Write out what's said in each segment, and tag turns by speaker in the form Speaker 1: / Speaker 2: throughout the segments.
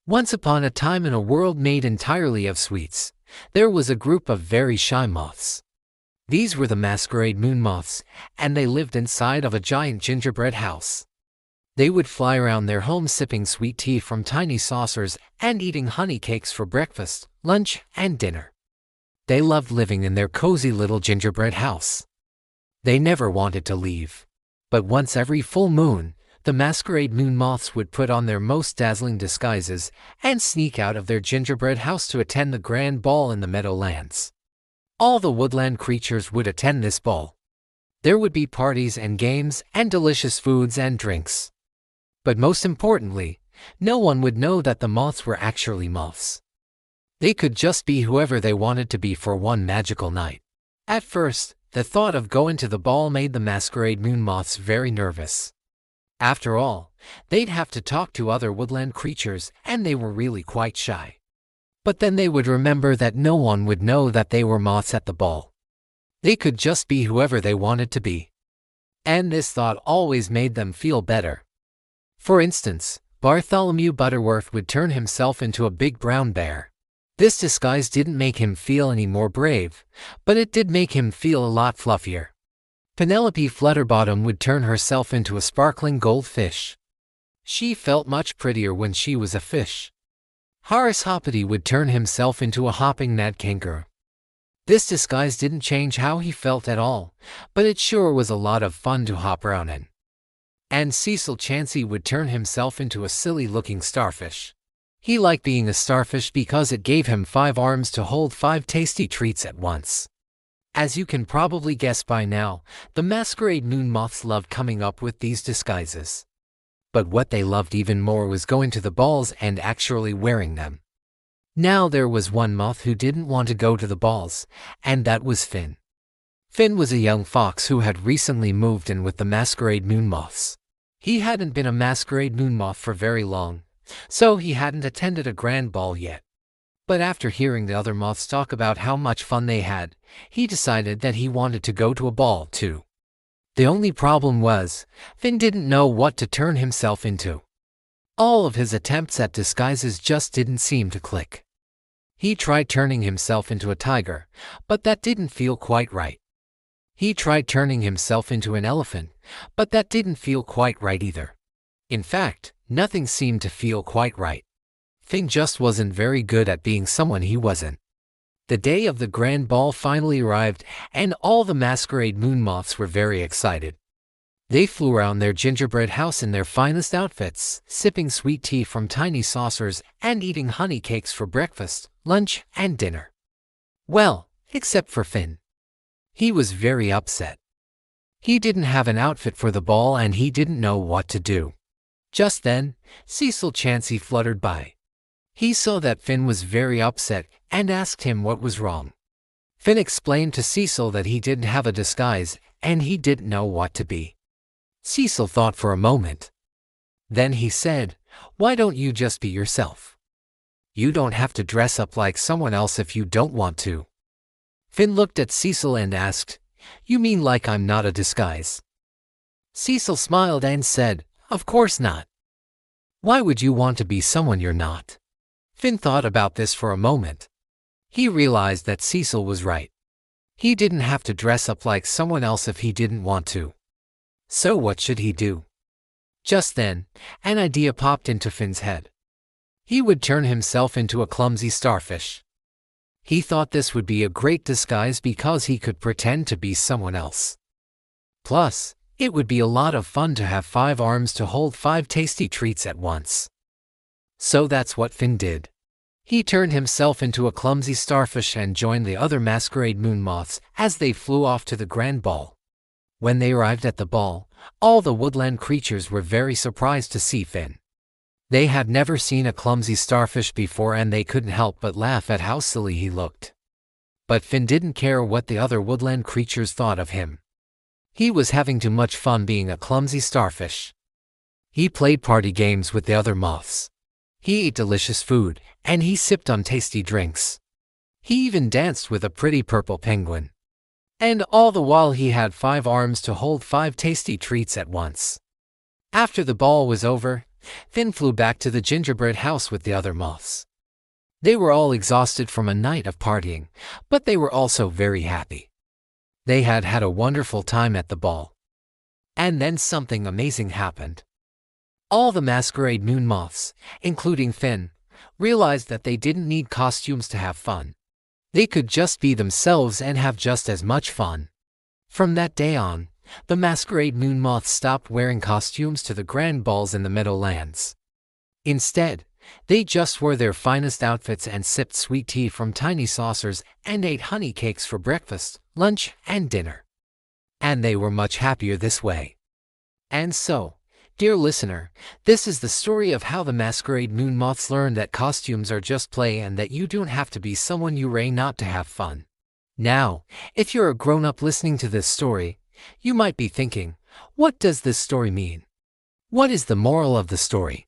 Speaker 1: Once upon a time in a world made entirely of sweets, there was a group of very shy moths. These were the Masquerade Moon Moths, and they lived inside of a giant gingerbread house. They would fly around their home sipping sweet tea from tiny saucers and eating honey cakes for breakfast, lunch, and dinner. They loved living in their cozy little gingerbread house. They never wanted to leave. But once every full moon, the Masquerade Moon Moths would put on their most dazzling disguises and sneak out of their gingerbread house to attend the grand ball in the Meadowlands. All the woodland creatures would attend this ball. There would be parties and games and delicious foods and drinks. But most importantly, no one would know that the moths were actually moths. They could just be whoever they wanted to be for one magical night. At first, the thought of going to the ball made the Masquerade Moon Moths very nervous. After all, they'd have to talk to other woodland creatures, and they were really quite shy. But then they would remember that no one would know that they were moths at the ball. They could just be whoever they wanted to be. And this thought always made them feel better. For instance, Bartholomew Butterworth would turn himself into a big brown bear. This disguise didn't make him feel any more brave, but it did make him feel a lot fluffier. Penelope Flutterbottom would turn herself into a sparkling goldfish. She felt much prettier when she was a fish. Horace Hoppity would turn himself into a hopping mad kangaroo. This disguise didn't change how he felt at all, but it sure was a lot of fun to hop around in. And Cecil Chansey would turn himself into a silly-looking starfish. He liked being a starfish because it gave him 5 arms to hold 5 tasty treats at once. As you can probably guess by now, the Masquerade Moon Moths loved coming up with these disguises. But what they loved even more was going to the balls and actually wearing them. Now there was one moth who didn't want to go to the balls, and that was Finn. Finn was a young fox who had recently moved in with the Masquerade Moon Moths. He hadn't been a Masquerade Moon Moth for very long, so he hadn't attended a grand ball yet. But after hearing the other moths talk about how much fun they had, he decided that he wanted to go to a ball too. The only problem was, Finn didn't know what to turn himself into. All of his attempts at disguises just didn't seem to click. He tried turning himself into a tiger, but that didn't feel quite right. He tried turning himself into an elephant, but that didn't feel quite right either. In fact, nothing seemed to feel quite right. Finn just wasn't very good at being someone he wasn't. The day of the grand ball finally arrived, and all the Masquerade Moon Moths were very excited. They flew around their gingerbread house in their finest outfits, sipping sweet tea from tiny saucers and eating honey cakes for breakfast, lunch, and dinner. Well, except for Finn. He was very upset. He didn't have an outfit for the ball and he didn't know what to do. Just then, Cecil Chansey fluttered by. He saw that Finn was very upset and asked him what was wrong. Finn explained to Cecil that he didn't have a disguise and he didn't know what to be. Cecil thought for a moment. Then he said, "Why don't you just be yourself? You don't have to dress up like someone else if you don't want to." Finn looked at Cecil and asked, "You mean like I'm not a disguise?" Cecil smiled and said, "Of course not. Why would you want to be someone you're not?" Finn thought about this for a moment. He realized that Cecil was right. He didn't have to dress up like someone else if he didn't want to. So what should he do? Just then, an idea popped into Finn's head. He would turn himself into a clumsy starfish. He thought this would be a great disguise because he could pretend to be someone else. Plus, it would be a lot of fun to have 5 arms to hold 5 tasty treats at once. So that's what Finn did. He turned himself into a clumsy starfish and joined the other Masquerade Moon Moths as they flew off to the grand ball. When they arrived at the ball, all the woodland creatures were very surprised to see Finn. They had never seen a clumsy starfish before and they couldn't help but laugh at how silly he looked. But Finn didn't care what the other woodland creatures thought of him. He was having too much fun being a clumsy starfish. He played party games with the other moths. He ate delicious food, and he sipped on tasty drinks. He even danced with a pretty purple penguin. And all the while he had 5 arms to hold 5 tasty treats at once. After the ball was over, Finn flew back to the gingerbread house with the other moths. They were all exhausted from a night of partying, but they were also very happy. They had had a wonderful time at the ball. And then something amazing happened. All the Masquerade Moon Moths, including Finn, realized that they didn't need costumes to have fun. They could just be themselves and have just as much fun. From that day on, the Masquerade Moon Moths stopped wearing costumes to the grand balls in the Meadowlands. Instead, they just wore their finest outfits and sipped sweet tea from tiny saucers and ate honey cakes for breakfast, lunch, and dinner. And they were much happier this way. And so, dear listener, this is the story of how the Masquerade Moon Moths learned that costumes are just play and that you don't have to be someone you are not to have fun. Now, if you're a grown-up listening to this story, you might be thinking, what does this story mean? What is the moral of the story?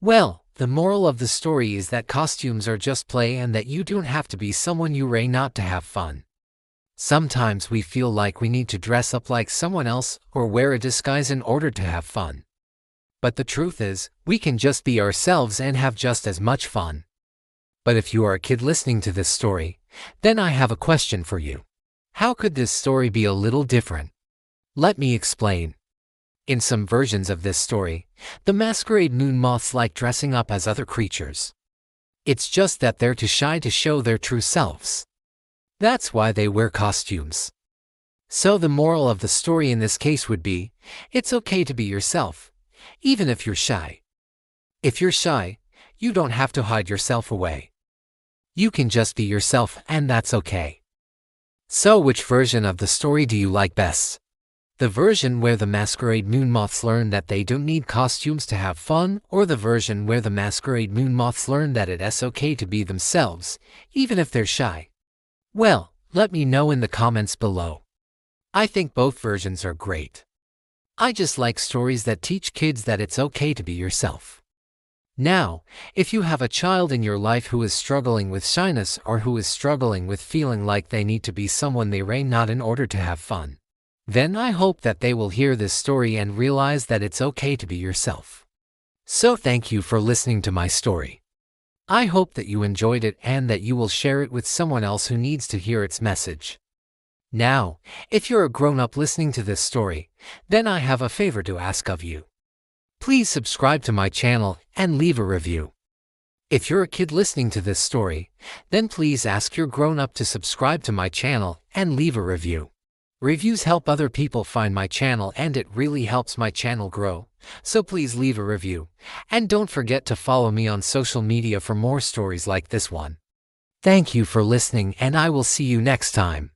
Speaker 1: Well, the moral of the story is that costumes are just play and that you don't have to be someone you are not to have fun. Sometimes we feel like we need to dress up like someone else or wear a disguise in order to have fun. But the truth is, we can just be ourselves and have just as much fun. But if you are a kid listening to this story, then I have a question for you. How could this story be a little different? Let me explain. In some versions of this story, the Masquerade Moon Moths like dressing up as other creatures. It's just that they're too shy to show their true selves. That's why they wear costumes. So the moral of the story in this case would be, it's okay to be yourself, even if you're shy. If you're shy, you don't have to hide yourself away. You can just be yourself and that's okay. So which version of the story do you like best? The version where the Masquerade Moon Moths learn that they don't need costumes to have fun, or the version where the Masquerade Moon Moths learn that it's okay to be themselves, even if they're shy? Well, let me know in the comments below. I think both versions are great. I just like stories that teach kids that it's okay to be yourself. Now, if you have a child in your life who is struggling with shyness or who is struggling with feeling like they need to be someone they are not in order to have fun, then I hope that they will hear this story and realize that it's okay to be yourself. So thank you for listening to my story. I hope that you enjoyed it and that you will share it with someone else who needs to hear its message. Now, if you're a grown-up listening to this story, then I have a favor to ask of you. Please subscribe to my channel and leave a review. If you're a kid listening to this story, then please ask your grown-up to subscribe to my channel and leave a review. Reviews help other people find my channel and it really helps my channel grow, so please leave a review. And don't forget to follow me on social media for more stories like this one. Thank you for listening and I will see you next time.